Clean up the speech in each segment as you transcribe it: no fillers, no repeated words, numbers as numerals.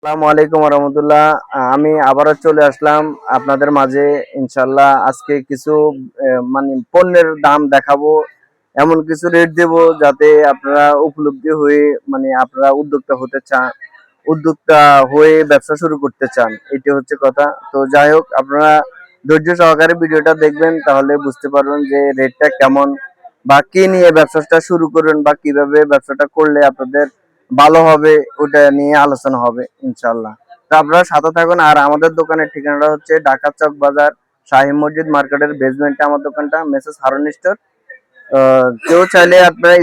আসসালামু আলাইকুম রহমতুল্লাহ। আমি আবারও চলে আসলাম আপনাদের মাঝে। ইনশাল্লাহ আজকে কিছু মানে পণ্যের দাম দেখাবো, এমন কিছু রেট দেব যাতে আপনারা উপলব্ধি হয়ে আপনারা উদ্যোক্তা হতে চান, উদ্যোক্তা হয়ে ব্যবসা শুরু করতে চান, এটি হচ্ছে কথা। তো যাই হোক, আপনারা ধৈর্য সহকারে ভিডিওটা দেখবেন, তাহলে বুঝতে পারবেন যে রেটটা কেমন বা কি নিয়ে ব্যবসাটা শুরু করবেন বা কিভাবে ব্যবসাটা করলে আপনাদের ভালো হবে, ওটা নিয়ে আলোচনা হবে ইনশাল্লাহ। তো আপনারা সাথে থাকুন। আর আমাদের দোকানের ঠিকানাটা হচ্ছে ঢাকা চক বাজার, শাহী মসজিদ মার্কেটের বেসমেন্টে আমার দোকানটা, মেসেজ হারুন স্টোর। কেউ চাইলে আপনারা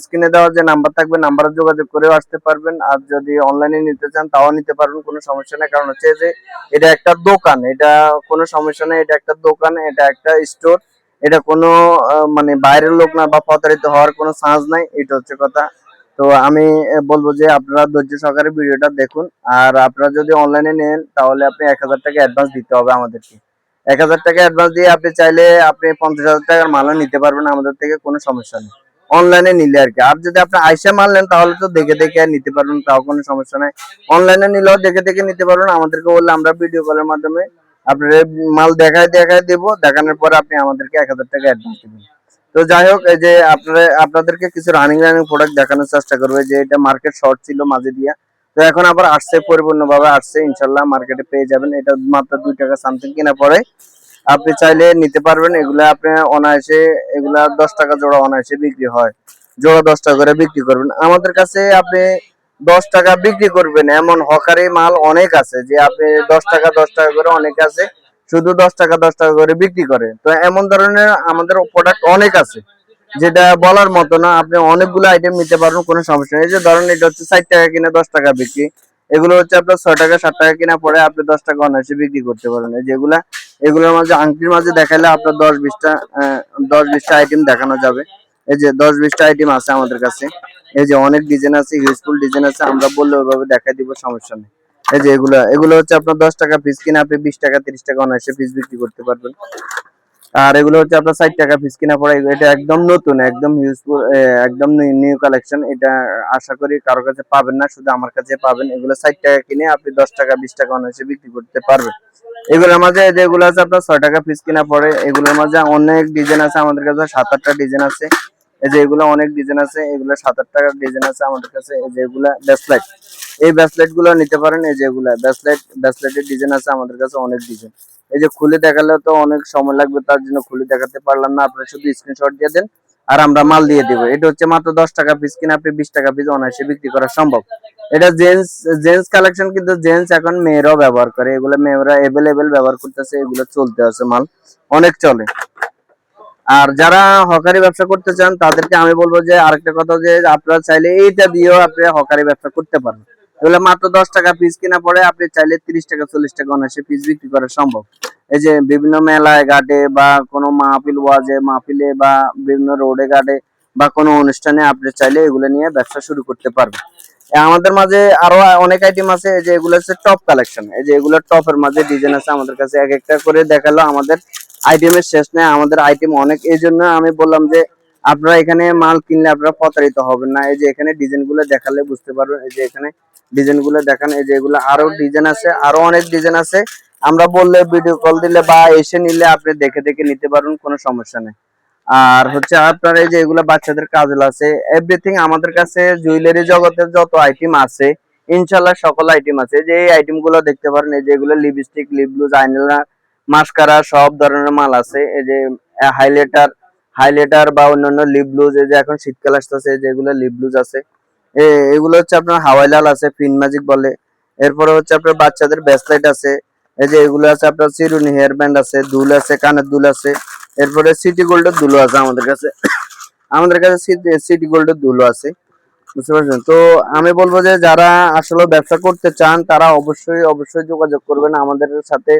স্ক্রিনে দেওয়া যে নাম্বার থাকবে, নাম্বারে যোগাযোগ করেও আসতে পারবেন। আর যদি অনলাইনে নিতে চান তাও নিতে পারবেন, কোনো সমস্যা নেই। কারণ হচ্ছে যে এটা একটা দোকান, এটা কোনো সমস্যা নেই, এটা একটা দোকান, এটা একটা স্টোর। এটা কোনো বাইরের লোক না বা প্রতারিত হওয়ার কোনো চান্স নাই, এটা হচ্ছে কথা। তো আমি বলবো যে আপনারা ধৈর্য সহকারে ভিডিওটা দেখুন। আর আপনারা যদি অনলাইনে নেন তাহলে আপনি 1,000 টাকা অ্যাডভান্স দিতে হবে আমাদেরকে। 1,000 টাকা অ্যাডভান্স দিয়ে আপনি চাইলে আপনি 50,000 টাকার মালও নিতে পারবেন আমাদের থেকে, কোনো সমস্যা নেই অনলাইনে নিলে আর কি। আর যদি আপনি আইসা মাল নেন তাহলে তো দেখে দেখে আর নিতে পারবেন, তাও কোনো সমস্যা নাই। অনলাইনে নিলেও দেখে দেখে নিতে পারবেন, আমাদেরকে বললে আমরা ভিডিও কলের মাধ্যমে আপনার মাল দেখায় দেখায় দেবো, দেখানোর পরে আপনি আমাদেরকে 1,000 টাকা অ্যাডভান্স দেবেন। তো যাই হোক, এই যে আপনাদেরকে কিছু রানিং রানিং প্রোডাক্ট দেখানোর চেষ্টা করবে। যে এটা মার্কেট শর্ট ছিল মাঝে দিয়া, তো এখন আবার আসছে, পরিপূর্ণভাবে আসছে ইনশাল্লাহ, মার্কেটে পেয়ে যাবেন। এটা মাত্র 2 টাকা সামথিং কিনা পড়ে, আপনি চাইলে নিতে পারবেন। এগুলা আপনি অনায়াসে, এগুলা 10 টাকা জোড়া অনায়াসে বিক্রি হয়, জোড়া 10 টাকা করে বিক্রি করবেন আমাদের কাছে। আপনি 10 টাকা বিক্রি করবেন এমন হকারি মাল অনেক আছে, যে আপনি 10 টাকা 10 টাকা করে অনেক আছে, শুধু 10 টাকা 10 টাকা করে বিক্রি করে। তো এমন ধরনের আমাদের প্রোডাক্ট অনেক আছে, যেটা বলার মতো না। আপনি অনেকগুলো আইটেম নিতে পারবেন, কোনো সমস্যা নেই। এই যে ধরেন, এটা হচ্ছে 4 টাকা কিনা 10 টাকা বিক্রি, এগুলো হচ্ছে আপনার 6 টাকা 7 টাকা কিনা পরে আপনি 10 টাকা অনায়াসে বিক্রি করতে পারেন। এই যেগুলা, এগুলোর মাঝে আংটির মাঝে দেখাইলে আপনার 10-20টা আইটেম দেখানো যাবে। এই যে 10-20টা আইটেম আছে আমাদের কাছে। এই যে অনেক ডিজাইন আছে, ইউজফুল ডিজাইন আছে, আমরা বললে ওইভাবে দেখাই দিব, সমস্যা নেই। এই যে এগুলো এগুলো হচ্ছে আপনার 10 টাকা পিস কিনা আপনি 20 টাকা 30 টাকা অনায়াসে পিস বিক্রি করতে পারবেন। আর এগুলো হচ্ছে আপনার 60 টাকা পিস কিনা পড়ে। এটা একদম নতুন, একদম ইউজফুল, একদম নিউ কালেকশন। এটা আশা করি কারো কাছে পাবেন না, শুধু আমার কাছে পাবেন। এগুলো 60 টাকা কিনে আপনি 10 টাকা 20 টাকা অনায়াসে বিক্রি করতে পারবেন। এগুলোর মাঝে যেগুলো আছে আপনার 6 টাকা পিস কিনা পড়ে, এগুলোর মাঝে অনেক ডিজাইন আছে আমাদের কাছে, 7-8টা ডিজাইন আছে। এই যে এগুলো অনেক ডিজাইন আছে, এগুলো 7-8 টাকার ডিজাইন আছে আমাদের কাছে। এই যে এগুলা ব্যাসলাইট, এই ব্যাসলাইট গুলো নিতে পারেন। এই যে এগুলা ব্যাসলাইটের ডিজাইন আছে আমাদের কাছে, অনেক ডিজাইন। এই যে খুলে দেখালে তো অনেক সময় লাগবে, তার জন্য খুলে দেখাতে পারলাম না। আপনারা শুধু স্ক্রিনশট দিয়ে দেন আর আমরা মাল দিয়ে দিব। এটা হচ্ছে মাত্র 10 টাকা পিস কিনা আপনি 20 টাকা পিস অনায়াসে বিক্রি করা সম্ভব। এটা জেন্টস কালেকশন, কিন্তু জেন্টস এখন মেয়েরাও ব্যবহার করে, এগুলো মেয়েরা এভেলেবেল ব্যবহার করতেছে, এগুলো চলতে আছে, মাল অনেক চলে। আর যারা হকারি ব্যবসা করতে চান তাদেরকে আমি বলবো যে আরেকটা কথা, যে আপনারা চাইলে এইটা দিয়েও আপনি হকারি ব্যবসা করতে পারেন। এগুলো মাত্র 10 টাকা পিস কিনা পড়ে, আপনি চাইলে 30 টাকা 40 টাকা অনায়াসে পিস বিক্রি করা সম্ভব। এই যে বিভিন্ন মেলায় ঘাটে বা কোনো মাহফিল ওয়াজে মাহফিলে বা বিভিন্ন রোডে ঘাটে বা কোনো অনুষ্ঠানে আপনি চাইলে এগুলো নিয়ে ব্যবসা শুরু করতে পারবেন। আমাদের মাঝে আরো অনেক আইটেম আছে। এই যে এগুলো হচ্ছে টপ কালেকশন, এই যে এগুলো টপের মাঝে ডিজাইন আছে আমাদের কাছে, এক একটা করে দেখালো। আমাদের আইটেমের শেষ নেই, আমাদের আইটেম অনেক। এই জন্য আমি বললাম যে আপনারা এখানে মাল কিনলে আপনারা প্রতারিত হবেন না। এই যে এখানে ডিজাইন গুলো দেখালে বুঝতে পারবেন। এই যে এখানে ডিজাইন গুলো দেখান, এই যে এগুলো আরো ডিজাইন আছে, আরো অনেক ডিজাইন আছে। আমরা বললে, ভিডিও কল দিলে বা এসে নিলে আপনি দেখে দেখে নিতে পারবেন, কোনো সমস্যা নেই। আর হচ্ছে আপনার এই যে এগুলো বাচ্চাদের কাজল আছে, এভরিথিং আমাদের কাছে জুয়েলারি জগতের যত আইটেম আছে ইনশাল্লাহ সকল আইটেম আছে। যে এই আইটেম গুলো দেখতে পারেন, এই যে এগুলো লিপস্টিক, লিপ গ্লুজ, আইলাইনার, মাস্কারা, সব ধরনের মাল আছে। এই যে হাইলাইটার বা অন্যান্য লিপ গ্লুজ, এই যে এখন শীতকাল আসতেছে, যেগুলো লিপ গ্লুজ আছে। এগুলো হচ্ছে আপনার হাওয়াই লাল আছে, ফিন ম্যাজিক বলে। এরপরে হচ্ছে আপনার বাচ্চাদের ব্যাসলাইট আছে। এই যে এগুলো আছে আপনার চিরুনি, হেয়ার ব্যান্ড আছে, দুল আছে, কানের দুল আছে। এরপরে সিটি গোল্ডের দুলো আছে আমাদের কাছে, আমাদের কাছে সিটি গোল্ডের দুলো আছে, বুঝতে পারছেন। তো আমি বলবো যে যারা আসলে ব্যবসা করতে চান তারা অবশ্যই অবশ্যই যোগাযোগ করবেন আমাদের সাথে।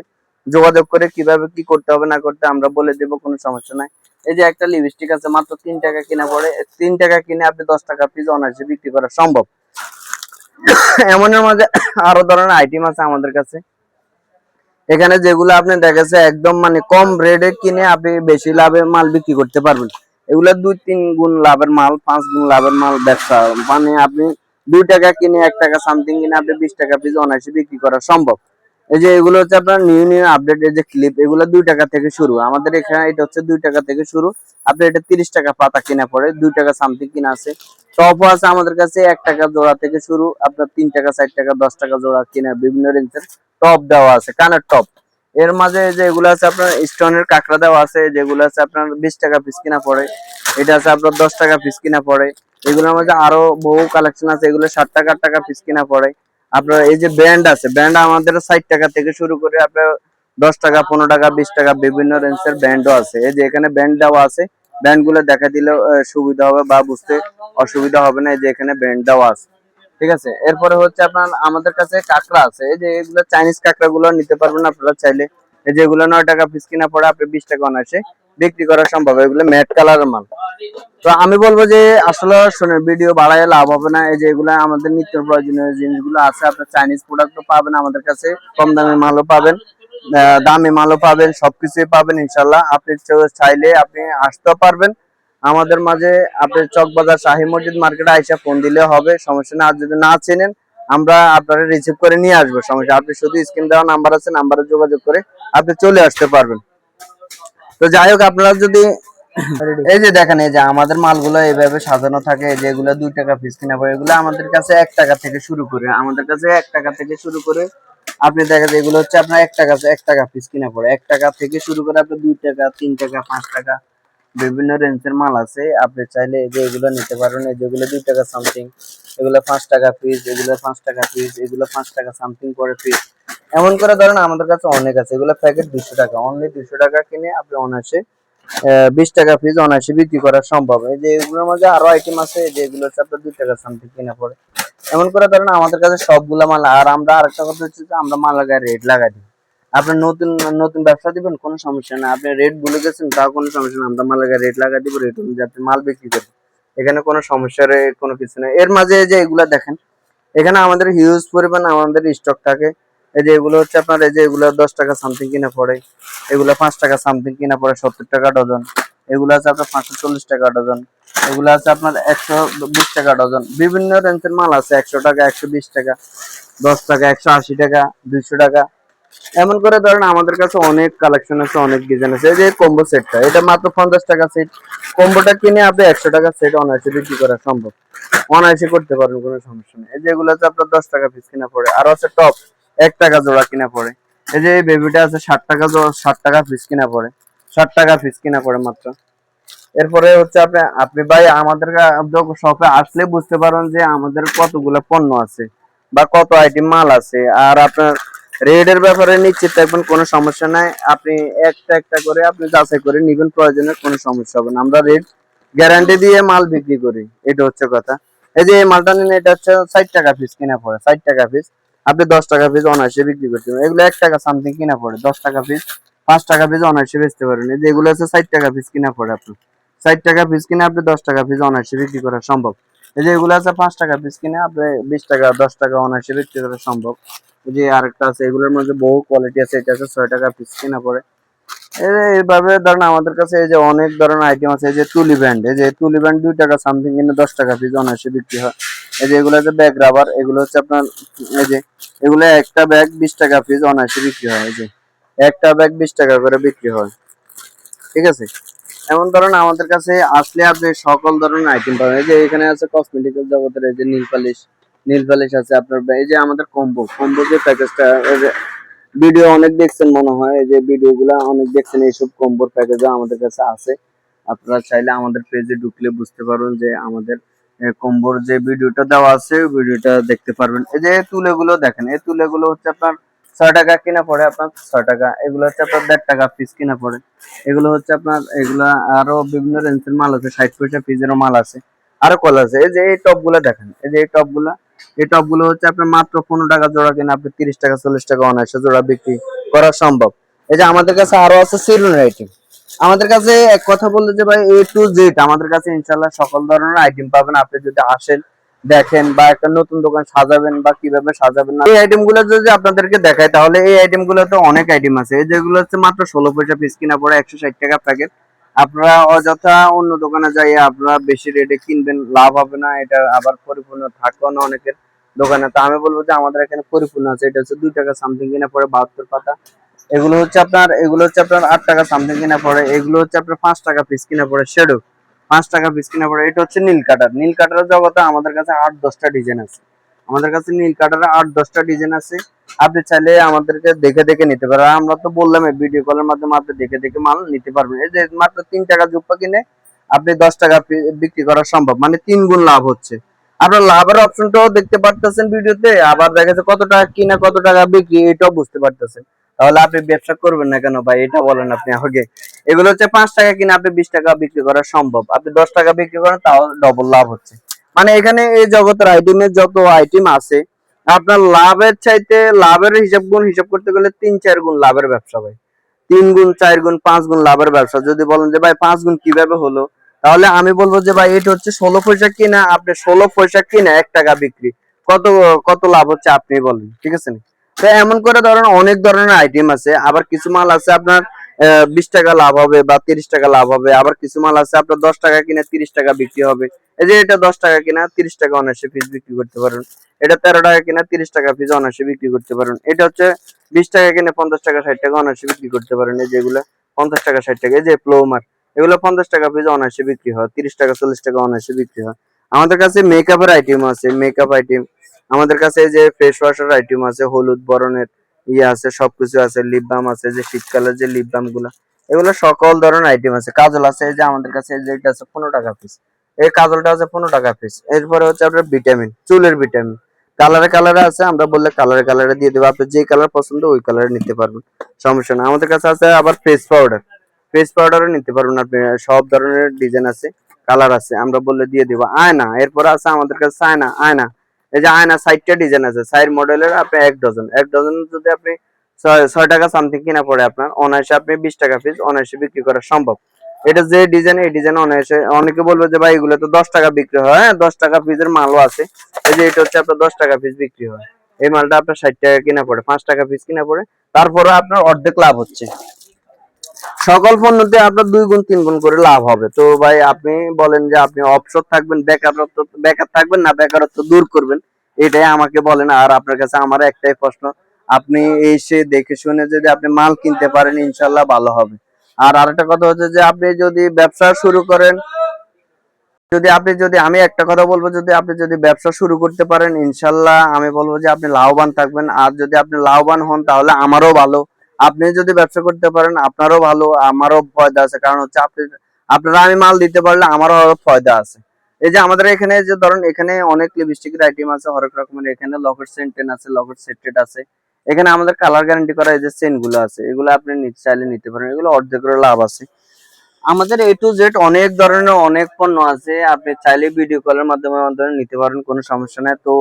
যোগাযোগ করে কিভাবে কি করতে হবে না করতে আমরা বলে দেব, কোনো সমস্যা নাই। এই যে একটা লিপস্টিক আছে, মাত্র 3 টাকা কিনা পড়ে, 3 টাকা কিনে আপনি 10 টাকা পিস অনায়াসে বিক্রি করা সম্ভব। এমনের মাঝে আরো ধরনের আইটেম আছে আমাদের কাছে। এখানে যেগুলো আপনি দেখেছে একদম কম রেটে কিনে আপনি বেশি লাভে মাল বিক্রি করতে পারবেন। এগুলা 2-3 গুণ লাভের মাল, 5 গুণ লাভের মাল ব্যবসা। আপনি 2 টাকা কিনে 1 টাকা সামথিং কিনে আপনি 20 টাকা পিস অনায়াসে বিক্রি করা সম্ভব। এই যে এগুলো হচ্ছে আপনার নিউ নিউ আপডেট এই যে ক্লিপ, এগুলো 2 টাকা থেকে শুরু। আমাদের এখানে এটা হচ্ছে 2 টাকা থেকে শুরু। আপনি এটা 30 টাকা পাতা কিনা পড়ে, 2 টাকা সামথিং কিনা আছে। টপও আছে আমাদের কাছে 1 টাকা জোড়া থেকে শুরু, আপনার 3 টাকা 4 টাকা 10 টাকা জোড়া কিনা বিভিন্ন রেঞ্জের টপ দেওয়া আছে, কানের টপ। এর মাঝে যে এগুলো আছে আপনার স্টোনের কাঁকড়া দেওয়া আছে, যেগুলো আছে আপনার 20 টাকা পিস কিনা পড়ে। এটা আছে আপনার 10 টাকা পিস কিনা পড়ে। এগুলোর মধ্যে আরো বহু কালেকশন আছে, এগুলো 60 টাকা 8 টাকা পিস কিনা পড়ে। আপনার এই যে ব্যান্ড আছে, ব্যান্ড আমাদের 60 টাকা থেকে শুরু করে আপনার 10 টাকা 15 টাকা 20 টাকা বিভিন্ন রেঞ্জের ব্যান্ডও আছে। এই যে এখানে ব্যান্ড দেওয়া আছে, ব্যান্ড গুলো দেখা দিলে সুবিধা হবে বা বুঝতে অসুবিধা হবে না। এই যে এখানে ব্যান্ড দেওয়া আছে, ঠিক আছে। এরপরে হচ্ছে আপনার আমাদের কাছে কাঁকড়া আছে, এই যে এগুলো চাইনিজ কাঁকড়া গুলো নিতে পারবেন আপনারা চাইলে। এই যে এগুলো 9 টাকা পিস কিনা পড়ে, আপনি 20 টাকা অনায়াসে বিক্রি করা সম্ভব। এগুলো ম্যাট কালারের মাল। তো আমি বলবো যে আসলে শুনে ভিডিও বাড়ায় লাভ হবে না। এই যে এগুলো আমাদের নিত্য প্রয়োজনীয় জিনিসগুলো আছে, আপনার চাইনিজ প্রোডাক্ট পাবেন আমাদের কাছে, কম দামে মালও পাবেন, দামি মালও পাবেন, সবকিছুই পাবেন ইনশাল্লাহ। আপনি চাইলে আপনি আসতেও পারবেন আমাদের মাঝে। আপনি চকবাজার শাহী মসজিদ মার্কেটে আইসা ফোন দিলে হবে, সমস্যা না। আর যদি না চেনেন আমরা আপনারা রিসিভ করে নিয়ে আসবো, সমস্যা। আপনি শুধু স্ক্রিন দেওয়া নাম্বার আছে, নাম্বারে যোগাযোগ করে আপনি চলে আসতে পারবেন। তো যাই হোক, আপনারা যদি এই যে দেখেন, এই যে আমাদের মালগুলো এইভাবে সাজানো থাকে, যেগুলো 2 টাকা পিস কিনা পড়ে, এগুলো আমাদের কাছে 1 টাকা থেকে শুরু করে, আমাদের কাছে 1 টাকা থেকে শুরু করে আপনি দেখেন এগুলো হচ্ছে আপনার 1 টাকা পিস কিনা পড়ে। 1 টাকা থেকে শুরু করে আপনি 2 টাকা 3 টাকা 5 টাকা বিভিন্ন রেঞ্জের মাল আছে। আপনি চাইলে এই যে এগুলো নিতে পারেন, এই যেগুলো 2 টাকা সামথিং, এগুলো 5 টাকা পিস, এগুলো 5 টাকা পিস, এগুলো 5 টাকা সামথিং করে পিস। এমন করে ধরেন আমাদের কাছে অনেক আছে। এগুলো প্যাকেট 200 টাকা, অনলি 200 টাকা কিনে আপনি অনায়াসে 20 টাকা পিস অনায়াসে বিক্রি করা সম্ভব। এই যে এগুলোর মধ্যে আরো আইটেম আছে, যেগুলো হচ্ছে আপনার 2 টাকা সামথিং কিনা পড়ে। এমন করে ধরেন আমাদের কাছে সবগুলা মাল। আর আমরা আরেকটা কথা হচ্ছে যে আমরা মাল লাগায় রেট লাগাই দিই। আপনি নতুন নতুন ব্যবসা দিবেন, কোনো সমস্যা না। আপনি রেট ভুলে গেছেন, তাও কোনো সমস্যা না। আমরা মাল লাগায় রেট লাগাই দিব, রেট অনুযায়ী আপনি মাল বিক্রি করবেন। এখানে কোনো সমস্যার কোনো কিছু নেই। এর মাঝে যে এগুলা দেখেন, এখানে আমাদের হিউজ পরিমাণ আমাদের স্টক থাকে। এই যে এগুলো হচ্ছে আপনার, এই যে এগুলো 10 টাকা সামথিং কিনা পড়ে, এগুলো 5 টাকা সামথিং কিনা পড়ে, 70 টাকা ডজন। এগুলো আছে আপনার 540 টাকা ডজন। এগুলো আছে আপনার 120 টাকা ডজন। বিভিন্ন রেঞ্জের মাল আছে, 100 টাকা 120 টাকা, 10 টাকা 180 টাকা, 200 টাকা। এমন করে ধরেন আমাদের কাছে অনেক কালেকশন আছে, অনেক ডিজাইন আছে। এই যে কম্বো সেটটা, এটা মাত্র 50 টাকা সেট। কম্বোটা কিনে আপনি 100 টাকা সেট অনায়াসে বিক্রি করা সম্ভব, অনায়াসে করতে পারবেন, কোনো সমস্যা নেই। এই যে এগুলো আছে আপনার 10 টাকা পিস কিনা পড়ে। আর আছে টপ 1 টাকা জোড়া কিনা পড়ে। এই যে এই বেবিটা আছে 60 টাকা জোড়া, 60 টাকা পিস কিনা পড়ে, 60 টাকা পিস কিনা পড়ে মাত্র। এরপরে হচ্ছে আপনি আপনি ভাই আমাদের শপে আসলে বুঝতে পারবেন যে আমাদের কতগুলো পণ্য আছে বা কত আইটেম মাল আছে। আর আপনার রেটের ব্যাপারে নিশ্চিত থাকবেন, কোনো সমস্যা নাই। আপনি একটা একটা করে আপনি যাচাই করে নিবেন, প্রয়োজনে কোনো সমস্যা হবে না। আমরা রেট গ্যারান্টি দিয়ে মাল বিক্রি করি, এটা হচ্ছে কথা। এই যে এই মালটা নিন, এটা হচ্ছে 60 টাকা পিস কিনা পড়ে, 60 টাকা পিস। আপনি 10 টাকা পিস অনায়াসে বিক্রি করতে পারেন। এগুলো 1 টাকা সামথিং কিনা পড়ে, 10 টাকা পিস, 5 টাকা পিস অনায়াসে বেচতে পারেন। এই যে এগুলো হচ্ছে 60 টাকা পিস কিনা পড়ে, আপনার 60 টাকা পিস কিনে আপনি 10 টাকা পিস অনায়াসে বিক্রি করা সম্ভব। এই যে এগুলো আছে 5 টাকা পিস কিনে আপনি 20 টাকা 10 টাকা অনায়াসে বিক্রি করা সম্ভব। এই যে আরেকটা আছে, এগুলোর মধ্যে বহু কোয়ালিটি আছে। এটা আছে 6 টাকা পিস কিনা পড়ে। এইভাবে ধরেন আমাদের কাছে এই যে অনেক ধরনের আইটেম আছে। এই যে তুলি ব্যান্ড, এই যে তুলি ব্যান্ড 2 টাকা সামথিং কিনে 10 টাকা পিস অনায়াসে বিক্রি হয়। এই যে এগুলো হচ্ছে ব্যাগ রাবার, এগুলো হচ্ছে আপনার, এই যে এগুলো একটা ব্যাগ 20 টাকা পিস অনায়াসে বিক্রি হয়। এই যে একটা ব্যাগ 20 টাকা করে বিক্রি হয়, ঠিক আছে। এমন ধরেন আমাদের কাছে আসলে আপনি সকল ধরনের আইটেম পাবেন। এই যে এখানে আছে কসমেটিক্যাল জগতের, এই যে নীল পালিশ, নীল পালিশ আছে আপনার। এই যে আমাদের কম্বো, কম্বো যে প্যাকেজটা, ভিডিও অনেক দেখছেন মনে হয়, এই যে ভিডিও গুলা অনেক দেখছেন, এইসব কম্বোর প্যাকেজও আমাদের কাছে আছে। আপনারা চাইলে আমাদের পেজে ঢুকলে বুঝতে পারবেন যে আমাদের কম্বোর যে ভিডিওটা দেওয়া আছে, ভিডিওটা দেখতে পারবেন। এই যে তুলেগুলো দেখেন, এই তুলেগুলো হচ্ছে আপনার 6 টাকা কিনা পড়ে, আপনার 6 টাকা। এগুলো হচ্ছে আপনার 1.5 টাকা পিস কিনা পড়ে। এগুলো হচ্ছে আপনার, এগুলা আরো বিভিন্ন রেঞ্জের মাল আছে, 60 পয়সা পিসেরও মাল আছে, আরো কল আছে। এই যে এই টপ গুলা দেখেন, এই যে এই টপ গুলা, এই টপ গুলো হচ্ছে আপনার মাত্র 15 টাকা জোড়া কিনা আপনি 30 টাকা 40 টাকা অনায়াসে জোড়া বিক্রি করা সম্ভব। এই যে আমাদের কাছে আরো আছে সেলুন আইটেম। আমাদের কাছে এক কথা বলতে যে ভাই A to Z আমাদের কাছে ইনশাল্লাহ সকল ধরনের আইটেম পাবেন। আপনি যদি আসেন, দেখেন, বা একটা নতুন দোকান সাজাবেন বা কিভাবে সাজাবেন না, এই আইটেম গুলো যদি আপনাদেরকে দেখায়, তাহলে এই আইটেম গুলো তো অনেক আইটেম আছে। এই যেগুলো হচ্ছে মাত্র 16 পয়সা পিস কিনা পড়ে, 160 টাকা প্যাকেট। আপনারা অযথা অন্য দোকানে যাই আপনারা বেশি রেটে কিনবেন, লাভ হবে না, এটা আবার পরিপূর্ণ থাকবে না অনেকের দোকানে। তো আমি বলবো যে আমাদের এখানে পরিপূর্ণ আছে, এটা হচ্ছে 2 টাকা সামথিং কিনা পড়ে 72 পাতা। এগুলো হচ্ছে আপনার 8 টাকা সামথিং কিনা পড়ে। এগুলো হচ্ছে আপনার 5 টাকা পিস কিনা পড়ে শ্যাডো, 5 টাকা পিস কিনা পড়ে। এটা হচ্ছে নীল কাটার। নীল কাটারের জগতে আমাদের কাছে 8-10টা ডিজাইন আছে। আমাদের কাছে নীল কাটারে 8-10টা ডিজাইন আছে। আপনি চাইলে আমাদেরকে দেখে দেখে নিতে পারেন। আর আমরা তো বললাম ভিডিও কলের মাধ্যমে আপনি দেখে দেখে মাল নিতে পারবেন। এই যে মাত্র 3 টাকা জুপ্পা কিনে আপনি 10 টাকা বিক্রি করা সম্ভব, মানে 3 গুণ লাভ হচ্ছে। আপনার লাভের অপশনটাও দেখতে পারতেছেন ভিডিওতে, আবার দেখা যাচ্ছে কত টাকা কিনা কত টাকা বিক্রি এটাও বুঝতে পারতেছেন। তাহলে আপনি ব্যবসা করবেন না কেন ভাই, এটা বলেন আপনি আগে। এগুলো হচ্ছে 5 টাকা কিনে আপনি 20 টাকা বিক্রি করা সম্ভব, আপনি 10 টাকা বিক্রি করেন তাও ডবল লাভ হচ্ছে। মানে এখানে এই জগতের আইটেমের যত আইটেম আছে, আপনার লাভের চাইতে লাভের হিসাব করতে গেলে 3-4 গুণ লাভের ব্যবসা ভাই। 3 গুণ 4 গুণ 5 গুণ লাভের ব্যবসা। যদি বলেন যে ভাই 5 গুণ কিভাবে হলো, তাহলে আমি বলবো যে ভাই এটা হচ্ছে 16 পয়সা কিনা, আপনি 16 পয়সা কিনা 1 টাকা বিক্রি, কত কত লাভ হচ্ছে আপনি বলেন, ঠিক আছে? তো এমন করে ধরেন অনেক ধরনের আইটেম আছে। আবার কিছু মাল আছে আপনার 20 টাকা লাভ হবে বা 30 টাকা লাভ হবে। আবার কিছু মাল আছে আপনার 10 টাকা কিনা 30 টাকা বিক্রি হবে। এই যে এটা 10 টাকা কিনা 30 টাকা অনায়াসে পিস বিক্রি করতে পারেন। এটা 13 টাকা কিনা 30 টাকা পিস অনায়াসে বিক্রি করতে পারেন। এটা হচ্ছে 20 টাকা কিনে 50 টাকা 60 টাকা অনায়াসে বিক্রি করতে পারেন। এই যেগুলো 50 টাকা 60 টাকা, এই যে প্লোমার, এগুলো 50 টাকা পিস অনায়াসে বিক্রি হয়, 30 টাকা 40 টাকা অনায়াসে বিক্রি হয়। আমাদের কাছে মেকআপের আইটেম আছে, মেকআপ আইটেম। আমাদের কাছে এই যে ফেস ওয়াশের আইটেম আছে, হলুদ বরণের ইয়ে আছে, সবকিছু আছে। লিপ বাম আছে, যে শীতকালের যে লিপ বাম গুলা, এগুলো সকল ধরনের আইটেম আছে। কাজল আছে, এই যে আমাদের কাছে এই যে এটা আছে 15 টাকা পিস, এই কাজলটা আছে 15 টাকা পিস। এরপরে হচ্ছে আপনার ভিটামিন, চুলের ভিটামিন, কালারে কালারে আছে, আমরা বললে কালারে কালারে দিয়ে দেবো। আপনি যে কালার পছন্দ ওই কালারে নিতে পারবেন, সমস্যা না। আমাদের কাছে আছে আবার ফেস পাউডার, ফেস পাউডারও নিতে পারবেন আপনি। সব ধরনের ডিজাইন আছে, কালার আছে, আমরা বললে দিয়ে দিব। আয়না, এরপর আছে আমাদের কাছে আয়না। আয়না, এই যে আয়না 60টা ডিজাইন আছে, 60 মডেলের। আপনি এক ডজন যদি আপনি 6 টাকা সামথিং কিনা পড়ে, আপনার অনায়াসে আপনি 20 টাকা পিস অনায়াসে বিক্রি করা সম্ভব। এটা যে ডিজাইন, এই ডিজাইন অনায়াসে। অনেকে বলবে যে ভাই এগুলো তো 10 টাকা বিক্রি হয়। হ্যাঁ, 10 টাকা পিসের মালও আছে। এই যে এটা হচ্ছে আপনার 10 টাকা পিস বিক্রি হয়। এই মালটা আপনার 60 টাকা কিনা পড়ে, 5 টাকা পিস কিনা পড়ে, তারপরে আপনার অর্ধেক লাভ হচ্ছে। সকল পণ্যতে আপনার 2 গুণ 3 গুণ করে লাভ হবে। তো ভাই আপনি বলেন যে আপনি অবসর থাকবেন, বেকার থাকবেন না বেকারত্ব দূর করবেন, এটাই আমাকে বলেন। আর আপনার কাছে আমার একটাই প্রশ্ন, আপনি এসে দেখে শুনে যদি আপনি মাল কিনতে পারেন ইনশাল্লাহ ভালো হবে। আর আরেকটা কথা হচ্ছে যে আপনি যদি ব্যবসা শুরু করেন, যদি আমি একটা কথা বলবো, যদি আপনি যদি ব্যবসা শুরু করতে পারেন ইনশাল্লাহ আমি বলবো যে আপনি লাভবান থাকবেন। আর যদি আপনি লাভবান হন তাহলে আমারও ভালো। আপনি যদি ব্যবসা করতে পারেন আপনারও ভালো, আমারও ফায়দা আছে। কারণ হচ্ছে আপনারা আমি মাল দিতে পারলে আমারও আরো ফায়দা আছে। এই যে আমাদের এখানে যে ধরেন এখানে অনেক লিপস্টিকের আইটেম আছে, হরেক রকমের। এখানে লকেট সেন্টেন আছে, লকেট সেটেড আছে। এখানে আমাদের কালার গ্যারান্টি করা এই যে চেন গুলো আছে, এগুলো আপনি চাইলে নিতে পারেন। এগুলো অর্ধেকের লাভ আছে। আমাদের A to Z অনেক ধরনের অনেক পণ্য আছে, আপনি চাইলে ভিডিও কলের মাধ্যমে নিতে পারেন, কোনো সমস্যা নাই। তো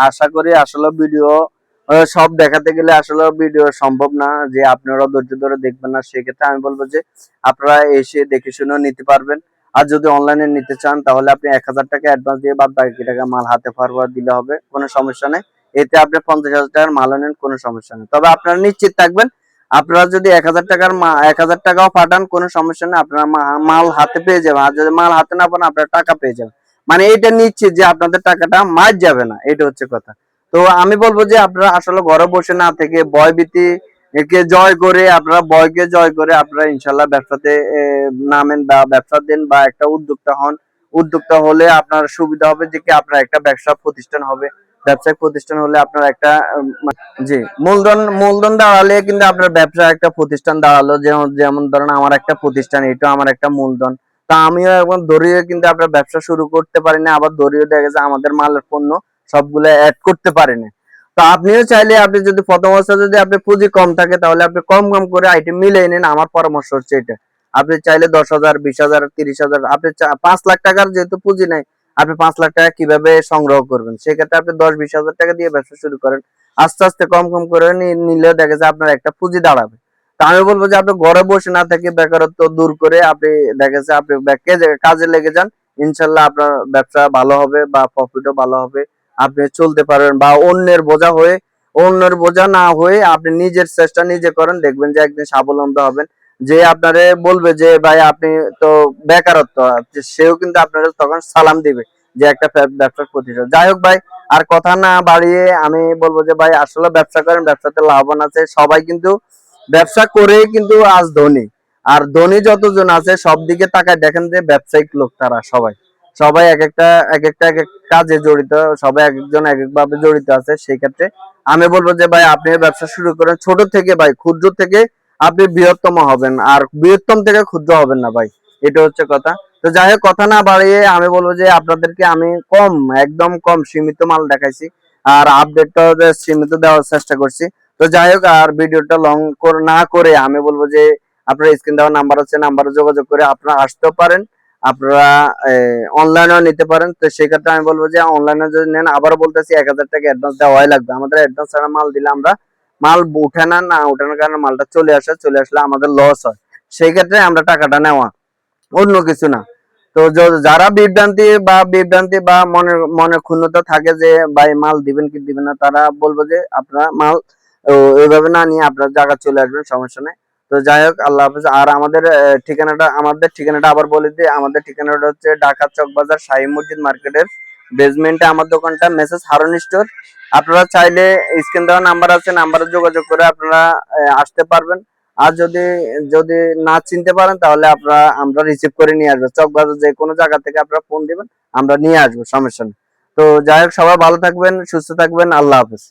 আশা করি আসলে ভিডিও সব দেখাতে গেলে আসলে ভিডিও সম্ভব না, যে আপনারা ধৈর্য ধরে দেখবেন না। সেক্ষেত্রে আমি বলবো যে আপনারা এসে দেখে শুনে নিতে পারবেন। আর যদি অনলাইনে নিতে চান তাহলে আপনি 1000 টাকা অ্যাডভান্স দিয়ে বাদ বাকি টাকা মাল হাতে ফরওয়ার্ড দিলে হবে, কোনো সমস্যা নেই। এতে আপনি 50,000 টাকার মাল নেন, কোনো সমস্যা নেই। তবে আপনারা নিশ্চিত থাকবেন, আপনারা যদি 1000 টাকাও পাঠান কোনো সমস্যা নেই, আপনারা মাল হাতে পেয়ে যাবেন। আর যদি মাল হাতে না পান আপনারা টাকা পেয়ে যাবেন। মানে এটা নিশ্চিত যে আপনাদের টাকাটা মার যাবে না, এটা হচ্ছে কথা। তো আমি বলবো যে আপনারা আসলে ঘরে বসে না থেকে ভয়ভীতি কে জয় করে, আপনারা ভয়কে জয় করে আপনারা ইনশাল্লাহ ব্যবসাতে নামেন বা ব্যবসা দেন বা একটা উদ্যোক্তা হন। উদ্যোক্তা হলে আপনার সুবিধা হবে যে কি আপনার একটা ব্যবসা প্রতিষ্ঠান হবে। ব্যবসায়িক প্রতিষ্ঠান হলে আপনার একটা জি, মূলধন দাঁড়ালে কিন্তু আপনার ব্যবসা একটা প্রতিষ্ঠান দাঁড়ালো। যেমন যেমন ধরেন আমার একটা প্রতিষ্ঠান, এটা আমার একটা মূলধন। তা আমিও এখন দড়িয়ে কিন্তু আপনার ব্যবসা শুরু করতে পারি না, আবার দড়িয়ে দেখা গেছে আমাদের মালের পণ্য সবগুলো অ্যাড করতে পারি না। তো আপনিও চাইলে, আপনি যদি প্রথম অবস্থায় যদি আপনার পুঁজি কম থাকে তাহলে আপনি কম কম করে আইটেম মিলিয়ে নিন। আমার পরামর্শ হচ্ছে এটা। আপনি চাইলে 10,000, 20,000, 30,000, আপনি 5 লাখ টাকার যেহেতু পুঁজি নাই, আপনি 5 লাখ টাকা কিভাবে সংগ্রহ করবেন? সেক্ষেত্রে আপনি 10-20 হাজার টাকা দিয়ে ব্যবসা শুরু করেন। আস্তে আস্তে কম কম করে নিলে দেখা যায় আপনার একটা পুঁজি দাঁড়াবে। তা আমি বলবো যে আপনি ঘরে বসে না থেকে বেকারত্ব দূর করে আপনি দেখা যায় আপনি কাজে লেগে যান। ইনশাল্লাহ আপনার ব্যবসা ভালো হবে বা প্রফিটও ভালো হবে। আপনি চলতে পারবেন বা অন্যের বোঝা না হয়ে আপনি নিজের চেষ্টা নিজে করেন, দেখবেন যে একদিন স্বাবলম্বী হবেন। যে আপনারে বলবে যে ভাই আপনি তো বেকারত্ব, সেও কিন্তু আপনারা তখন সালাম দিবে যে একটা ব্যবসার প্রতিষ্ঠান। যাই হোক ভাই, আর কথা না বাড়িয়ে আমি বলবো যে ভাই আসলে ব্যবসা করেন, ব্যবসাতে লাভবান আছে সবাই, কিন্তু ব্যবসা করে কিন্তু আজ ধনী। আর ধনী যতজন আছে সব দিকে তাকায় দেখেন যে ব্যবসায়িক লোক, তারা সবাই সবাই এক এক কাজে জড়িত, সবাই এক একজন এক এক ভাবে জড়িত আছে। সেই ক্ষেত্রে আমি বলবো যে ভাই আপনি ব্যবসা শুরু করেন ছোট থেকে ভাই, ক্ষুদ্র থেকে আপনি বৃহত্তম হবেন, আর বৃহত্তম থেকে ক্ষুদ্র হবেন না ভাই, এটা হচ্ছে কথা। তো যাই হোক, কথা না বাড়িয়ে আমি বলবো যে আপনাদেরকে আমি কম, একদম কম সীমিত মাল দেখাইছি, আর আপডেটটা সীমিত দেওয়ার চেষ্টা করছি। তো যাই হোক, আর ভিডিওটা লং না করে আমি বলবো যে আপনার স্ক্রিন দেওয়ার নাম্বার আছে, নাম্বারে যোগাযোগ করে আপনারা আসতেও পারেন, আপনারা অনলাইনেও নিতে পারেন। তো সেক্ষেত্রে আমি বলবো যে অনলাইনে যদি নেন, আবারও বলতেছি 1000 টাকা অ্যাডভান্স দেওয়াই লাগবে। আমাদের অ্যাডভান্স ছাড়া মাল দিলে আমরা মাল উঠে না উঠানোর কারণে মালটা চলে আসলে আমাদের লস হয়। সেই ক্ষেত্রে আমরা টাকাটা নেওয়া, অন্য কিছু না। তো যারা বিভ্রান্তি বা মনে ক্ষুণ্ণতা থাকে যে ভাই মাল দিবেন কি দিবেন না, তারা বলবো যে আপনারা মাল ওইভাবে না নিয়ে আপনার জায়গা চলে আসবেন, সমস্যা নেই। তো যাই হোক, আল্লাহ হাফেজ। আর আমাদের ঠিকানাটা আবার বলে দিই, আমাদের ঠিকানাটা হচ্ছে ঢাকা চকবাজার শাহী মসজিদ মার্কেটের বেসমেন্টে আমার দোকানটা, মেসেজ হারুন স্টোর। আপনারা চাইলে স্ক্রিন দেওয়া নাম্বার আছে, নাম্বারে যোগাযোগ করে আপনারা আসতে পারবেন। আর যদি যদি না চিনতে পারেন তাহলে আমরা রিসিভ করে নিয়ে আসবো, চকবাজার যে কোনো জায়গা থেকে আপনারা ফোন দিবেন, আমরা নিয়ে আসবো, সমস্যা নেই। তো যাই হোক, সবাই ভালো থাকবেন, সুস্থ থাকবেন, আল্লাহ হাফেজ।